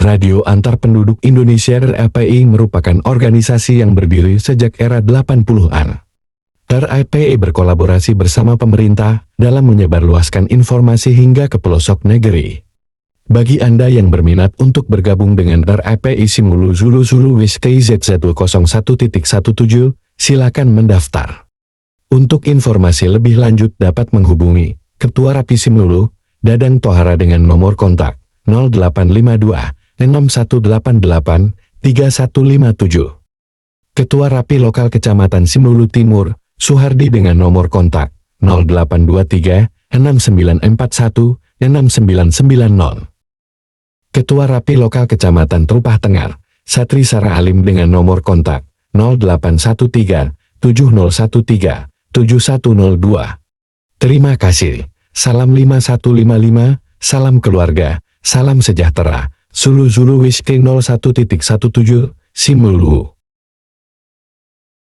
Radio Antar Penduduk Indonesia (RAPI) merupakan organisasi yang berdiri sejak era 80-an. RAPI berkolaborasi bersama pemerintah dalam menyebarluaskan informasi hingga ke pelosok negeri. Bagi Anda yang berminat untuk bergabung dengan RAPI Simulu Zulu Zulu Whiskey ZZ101.17, silakan mendaftar. Untuk informasi lebih lanjut dapat menghubungi Ketua Rapi Simulu, Dadang Tohara dengan nomor kontak 0852 6188 3157. Ketua Rapi Lokal Kecamatan Simulu Timur, Suhardi dengan nomor kontak 0823 6941 6990. Ketua Rapi Lokal Kecamatan Trupah Tengah, Satri Sara Alim dengan nomor kontak 0813 7013 7102. Terima kasih. Salam 5155, salam keluarga, salam sejahtera. Zulu Zulu Whiskey 01.17, Simulu.